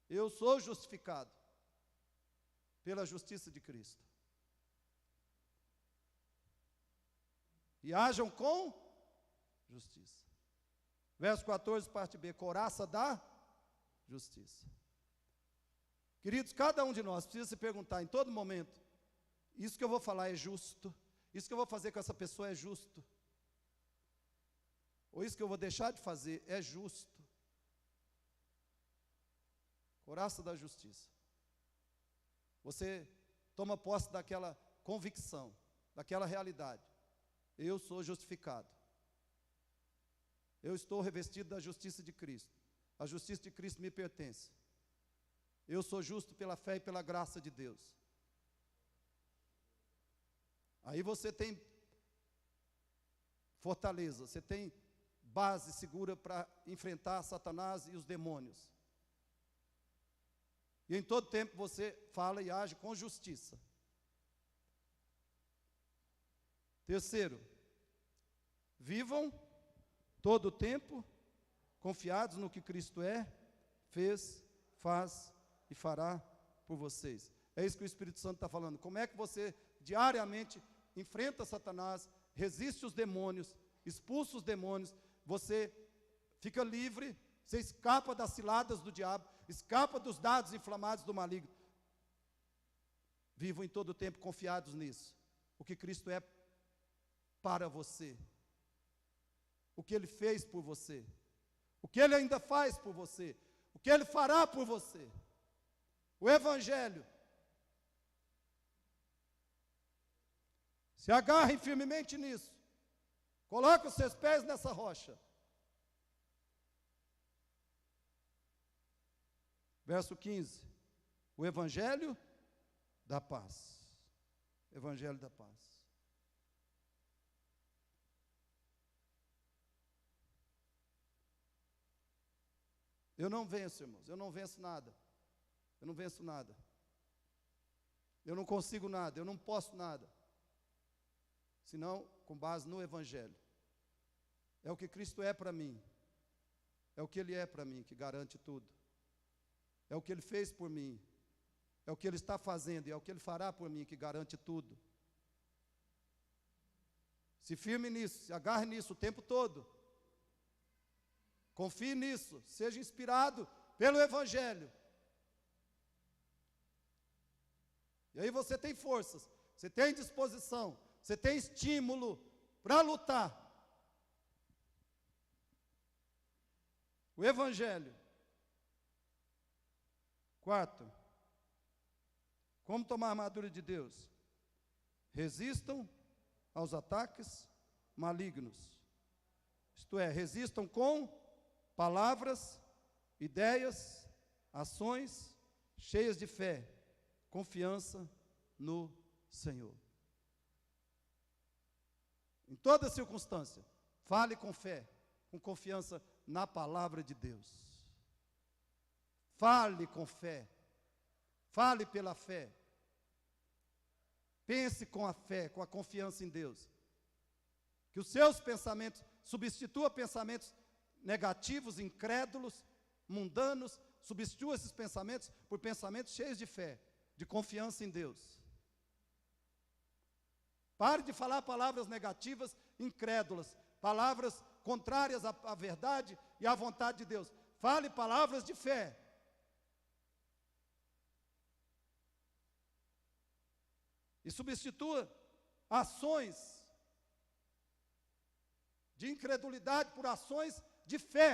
S1: Eu sou justificado pela justiça de Cristo. E hajam com justiça. Verso 14, parte B, couraça da justiça. Queridos, cada um de nós precisa se perguntar em todo momento, isso que eu vou falar é justo? Isso que eu vou fazer com essa pessoa é justo? Ou isso que eu vou deixar de fazer é justo? Couraça da justiça. Você toma posse daquela convicção, daquela realidade. Eu sou justificado. Eu estou revestido da justiça de Cristo. A justiça de Cristo me pertence. Eu sou justo pela fé e pela graça de Deus. Aí você tem fortaleza, você tem base segura para enfrentar Satanás e os demônios. E em todo tempo você fala e age com justiça. Terceiro, vivam todo o tempo confiados no que Cristo é, fez, faz e fará por vocês. É isso que o Espírito Santo está falando. Como é que você diariamente enfrenta Satanás, resiste os demônios, expulsa os demônios, você fica livre, você escapa das ciladas do diabo, escapa dos dardos inflamados do maligno. Vivam em todo o tempo confiados nisso. O que Cristo é para você. O que Ele fez por você. O que Ele ainda faz por você. O que Ele fará por você. O Evangelho. Se agarrem firmemente nisso. Coloque os seus pés nessa rocha. Verso 15. O Evangelho da paz. Evangelho da paz. Eu não venço, irmãos. Eu não venço nada. Eu não venço nada. Eu não consigo nada. Eu não posso nada. Senão, com base no Evangelho. É o que Cristo é para mim. É o que Ele é para mim, que garante tudo. É o que Ele fez por mim. É o que Ele está fazendo e é o que Ele fará por mim, que garante tudo. Se firme nisso, se agarre nisso o tempo todo. Confie nisso, seja inspirado pelo Evangelho. E aí você tem forças, você tem disposição, você tem estímulo para lutar. O Evangelho. Quarto, como tomar a armadura de Deus? Resistam aos ataques malignos. Isto é, resistam com palavras, ideias, ações cheias de fé, confiança no Senhor. Em toda circunstância, fale com fé, com confiança na palavra de Deus. Fale com fé, fale pela fé. Pense com a fé, com a confiança em Deus. Que os seus pensamentos, substitua pensamentos negativos, incrédulos, mundanos, substitua esses pensamentos por pensamentos cheios de fé, de confiança em Deus. Pare de falar palavras negativas, incrédulas, palavras contrárias à verdade e à vontade de Deus. Fale palavras de fé. E substitua ações de incredulidade por ações de fé.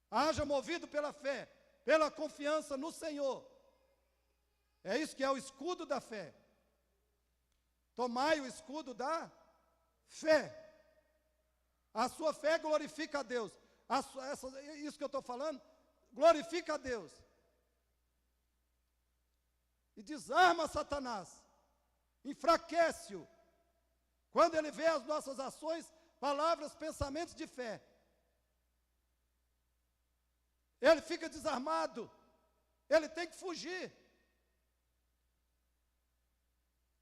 S1: Haja movido pela fé, pela confiança no Senhor. É isso que é o escudo da fé. Tomai o escudo da fé. A sua fé glorifica a Deus. Isso que eu estou falando, glorifica a Deus. E desarma Satanás. Enfraquece-o. Quando ele vê as nossas ações, palavras, pensamentos de fé. Ele fica desarmado. Ele tem que fugir.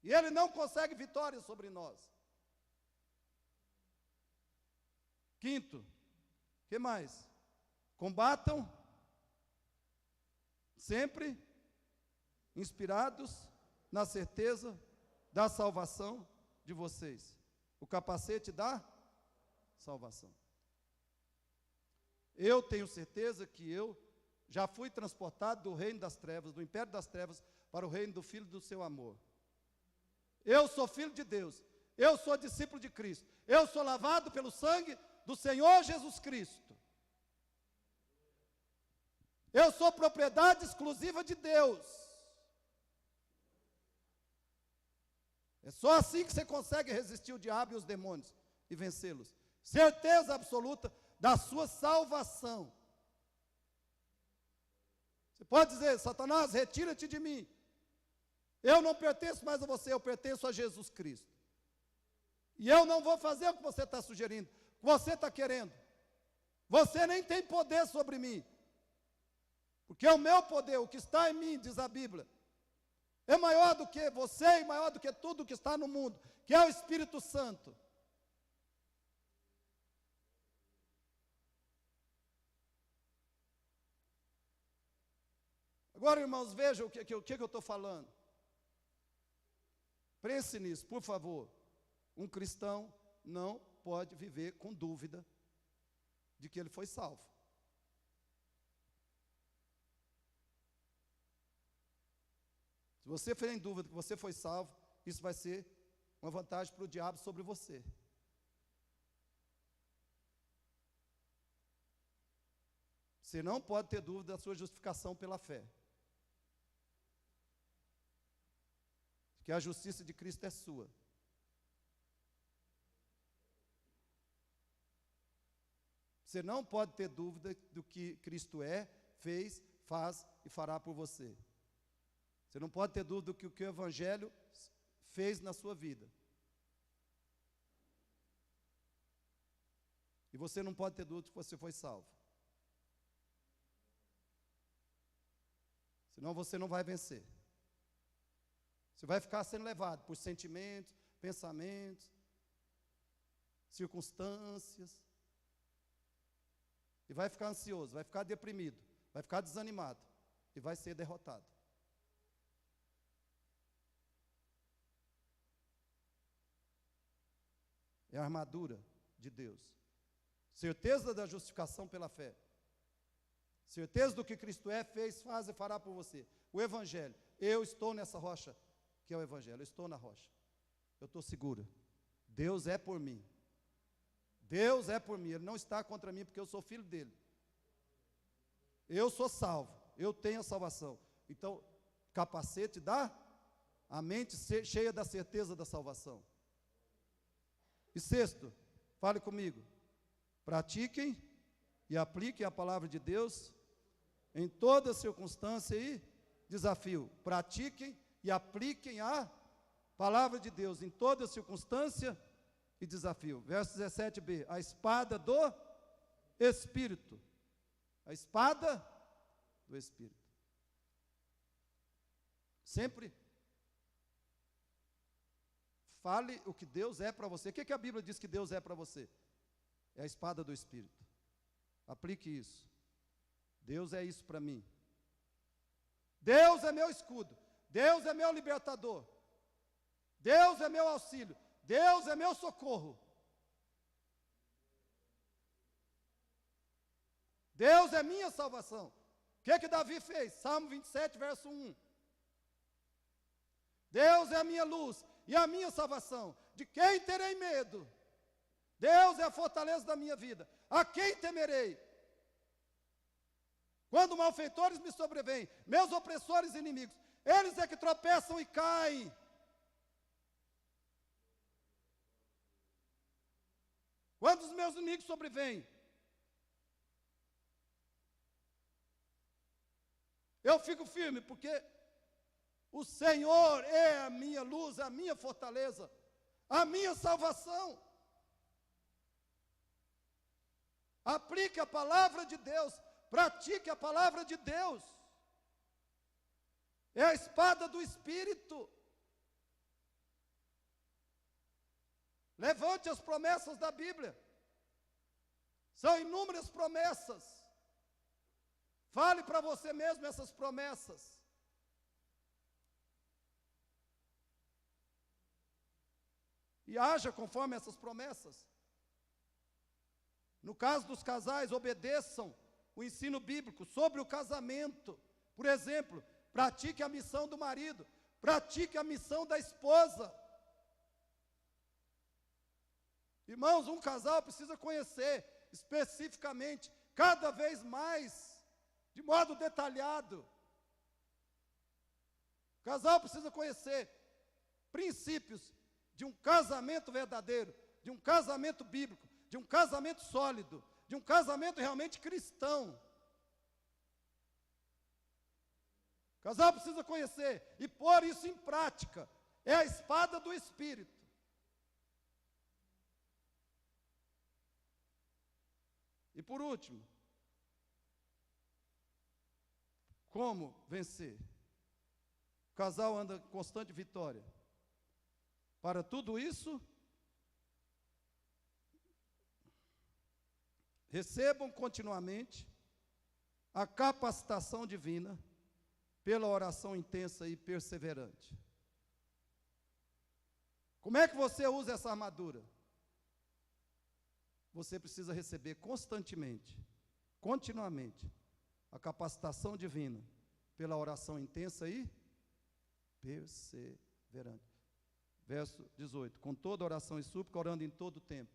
S1: E ele não consegue vitória sobre nós. Quinto, o que mais? Combatam sempre inspirados na certeza da salvação de vocês. O capacete da salvação. Eu tenho certeza que eu já fui transportado do reino das trevas, do império das trevas, para o reino do Filho do seu amor. Eu sou filho de Deus. Eu sou discípulo de Cristo. Eu sou lavado pelo sangue do Senhor Jesus Cristo. Eu sou propriedade exclusiva de Deus. É só assim que você consegue resistir o diabo e os demônios e vencê-los. Certeza absoluta da sua salvação. Você pode dizer: Satanás, retira-te de mim. Eu não pertenço mais a você, eu pertenço a Jesus Cristo. E eu não vou fazer o que você está sugerindo, o que você está querendo. Você nem tem poder sobre mim. Porque o meu poder, o que está em mim, diz a Bíblia, é maior do que você e maior do que tudo que está no mundo, que é o Espírito Santo. Agora, irmãos, vejam o que eu estou falando. Pense nisso, por favor. Um cristão não pode viver com dúvida de que ele foi salvo. Se você for em dúvida que você foi salvo, isso vai ser uma vantagem para o diabo sobre você. Você não pode ter dúvida da sua justificação pela fé. Que a justiça de Cristo é sua. Você não pode ter dúvida do que Cristo é, fez, faz e fará por você. Você não pode ter dúvida do que o Evangelho fez na sua vida. E você não pode ter dúvida que você foi salvo. Senão você não vai vencer. Você vai ficar sendo levado por sentimentos, pensamentos, circunstâncias. E vai ficar ansioso, vai ficar deprimido, vai ficar desanimado e vai ser derrotado. É a armadura de Deus. Certeza da justificação pela fé. Certeza do que Cristo é, fez, faz e fará por você. O Evangelho. Eu estou nessa rocha, que é o Evangelho. Eu estou na rocha. Eu estou seguro. Deus é por mim. Deus é por mim. Ele não está contra mim porque eu sou filho dele. Eu sou salvo. Eu tenho a salvação. Então, capacete dá a mente cheia da certeza da salvação. E sexto, Fale comigo. Pratiquem e apliquem a palavra de Deus em toda circunstância e desafio. Pratiquem e apliquem a palavra de Deus em toda circunstância e desafio. Verso 17b. A espada do Espírito. A espada do Espírito. Sempre fale o que Deus é para você. O que a Bíblia diz que Deus é para você? É a espada do Espírito. Aplique isso. Deus é isso para mim. Deus é meu escudo. Deus é meu libertador. Deus é meu auxílio. Deus é meu socorro. Deus é minha salvação. O que Davi fez? Salmo 27, verso 1. Deus é a minha luz e a minha salvação. De quem terei medo? Deus é a fortaleza da minha vida. A quem temerei? Quando malfeitores me sobrevêm, meus opressores e inimigos, eles é que tropeçam e caem. Quando os meus inimigos sobrevêm, eu fico firme, porque o Senhor é a minha luz, a minha fortaleza, a minha salvação. Aplique a palavra de Deus, pratique a palavra de Deus. É a espada do Espírito. Levante as promessas da Bíblia. São inúmeras promessas. Fale para você mesmo essas promessas. E haja conforme essas promessas. No caso dos casais, obedeçam o ensino bíblico sobre o casamento. Por exemplo, pratique a missão do marido, pratique a missão da esposa. Irmãos, um casal precisa conhecer especificamente, cada vez mais, de modo detalhado. O casal precisa conhecer princípios de um casamento verdadeiro, de um casamento bíblico, de um casamento sólido, de um casamento realmente cristão. O casal precisa conhecer e pôr isso em prática. É a espada do Espírito. E por último, como vencer? O casal anda em constante vitória. Para tudo isso, recebam continuamente a capacitação divina pela oração intensa e perseverante. Como é que você usa essa armadura? Você precisa receber constantemente, continuamente, a capacitação divina pela oração intensa e perseverante. Verso 18, com toda oração e súplica, orando em todo o tempo.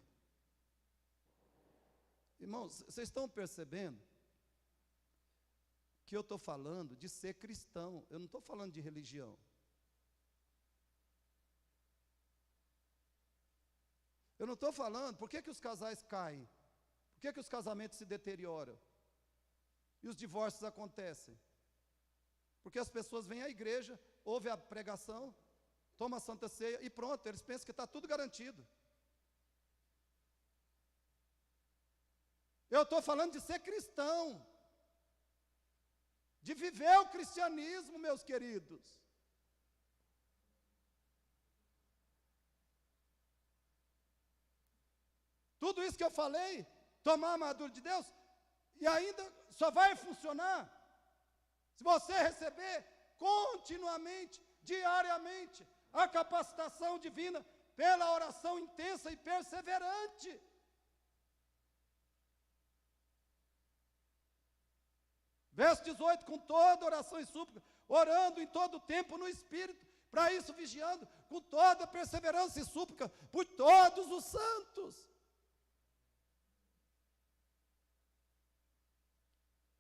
S1: Irmãos, vocês estão percebendo que eu estou falando de ser cristão, eu não estou falando de religião. Eu não estou falando, por que os casais caem? Por que os casamentos se deterioram? E os divórcios acontecem? Porque as pessoas vêm à igreja, ouvem a pregação, tomam a Santa Ceia e pronto, eles pensam que está tudo garantido. Eu estou falando de ser cristão, de viver o cristianismo, meus queridos. Tudo isso que eu falei, tomar a armadura de Deus, e ainda só vai funcionar se você receber continuamente, diariamente, a capacitação divina pela oração intensa e perseverante. Verso 18, com toda oração e súplica, orando em todo o tempo no Espírito, para isso vigiando, com toda perseverança e súplica, por todos os santos.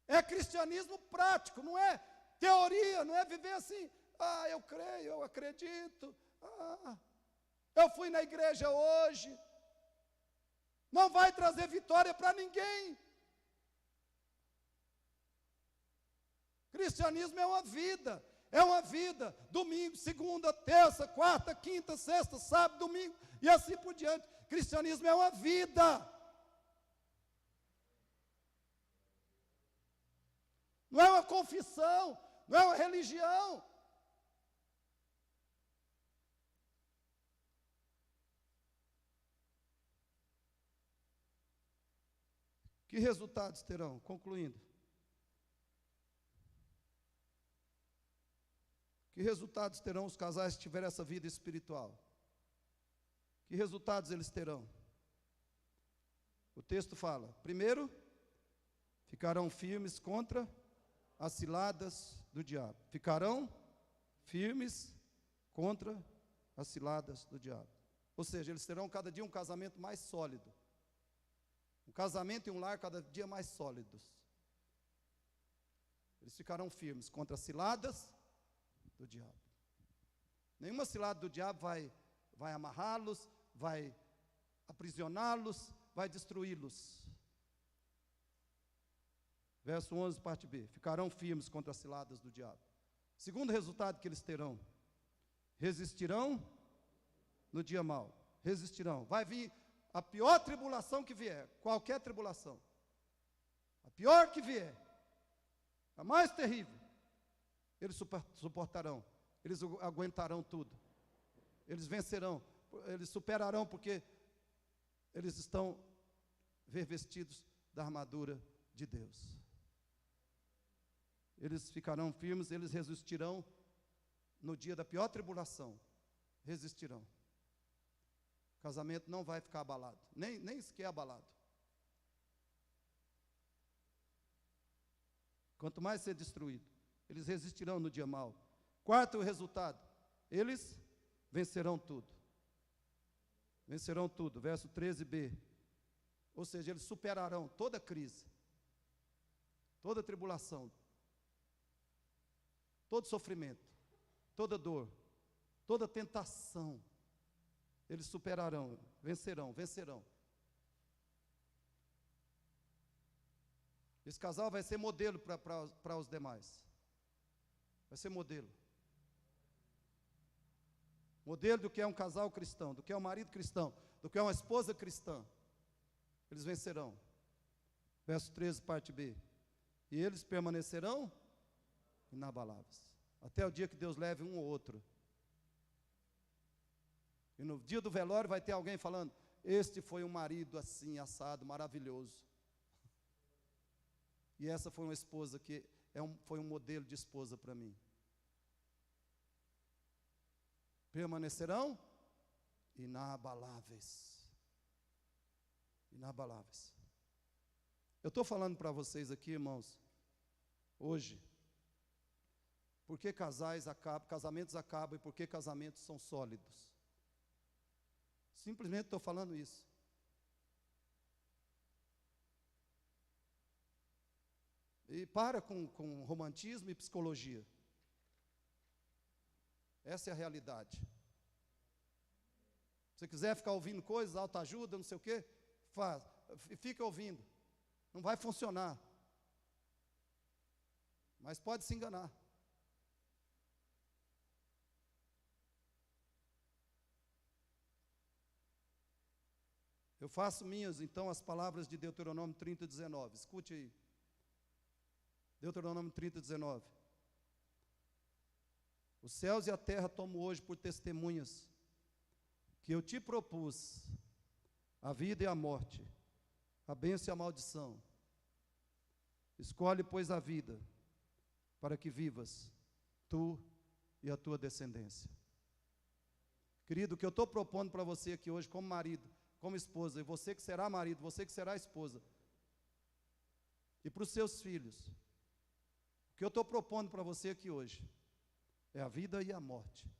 S1: É cristianismo prático, não é teoria, não é viver assim, eu creio, eu acredito, eu fui na igreja hoje. Não vai trazer vitória para ninguém. Cristianismo é uma vida. É uma vida. Domingo, segunda, terça, quarta, quinta, sexta, sábado, domingo e assim por diante. Cristianismo é uma vida. Não é uma confissão, não é uma religião. Que resultados terão? Concluindo. Que resultados terão os casais que tiverem essa vida espiritual? Que resultados eles terão? O texto fala: primeiro, ficarão firmes contra as ciladas do diabo. Ficarão firmes contra as ciladas do diabo. Ou seja, eles terão cada dia um casamento mais sólido. Um casamento e um lar cada dia mais sólidos. Eles ficarão firmes contra as ciladas do diabo. Nenhuma cilada do diabo vai amarrá-los, vai aprisioná-los, vai destruí-los. Verso 11, parte B. Ficarão firmes contra as ciladas do diabo. Segundo resultado que eles terão: resistirão no dia mau. Resistirão. Vai vir a pior tribulação que vier, qualquer tribulação. A pior que vier, a mais terrível, eles suportarão, eles aguentarão tudo. Eles vencerão, eles superarão, porque eles estão revestidos da armadura de Deus. Eles ficarão firmes, eles resistirão no dia da pior tribulação. Resistirão. O casamento não vai ficar abalado, nem sequer abalado. Quanto mais ser destruído, eles resistirão no dia mau. Quarto resultado: eles vencerão tudo. Vencerão tudo, verso 13b. Ou seja, eles superarão toda crise, toda tribulação, todo sofrimento, toda dor, toda tentação. Eles superarão, vencerão. Esse casal vai ser modelo para os demais. Vai ser modelo. Modelo do que é um casal cristão, do que é um marido cristão, do que é uma esposa cristã. Eles vencerão. Verso 13, parte B. E eles permanecerão inabaláveis, até o dia que Deus leve um ou outro. E no dia do velório vai ter alguém falando: este foi um marido assim, assado, maravilhoso. E essa foi uma esposa que foi um modelo de esposa para mim. Permanecerão inabaláveis. Inabaláveis. Eu estou falando para vocês aqui, irmãos, hoje, por que casamentos acabam e por que casamentos são sólidos. Simplesmente estou falando isso. E para com romantismo e psicologia. Essa é a realidade. Se você quiser ficar ouvindo coisas, autoajuda, não sei o quê, fica ouvindo. Não vai funcionar. Mas pode se enganar. Eu faço minhas, então, as palavras de Deuteronômio 30, 19. Escute aí. Deuteronômio 30, 19. Os céus e a terra tomo hoje por testemunhas que eu te propus a vida e a morte, a bênção e a maldição. Escolhe, pois, a vida, para que vivas, tu e a tua descendência. Querido, o que eu estou propondo para você aqui hoje, como marido, como esposa, e você que será marido, você que será esposa, e para os seus filhos, o que eu estou propondo para você aqui hoje é a vida e a morte,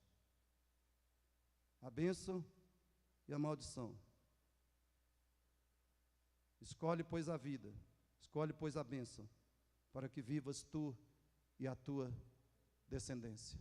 S1: a bênção e a maldição. Escolhe, pois, a vida, escolhe, pois, a bênção, para que vivas tu e a tua descendência.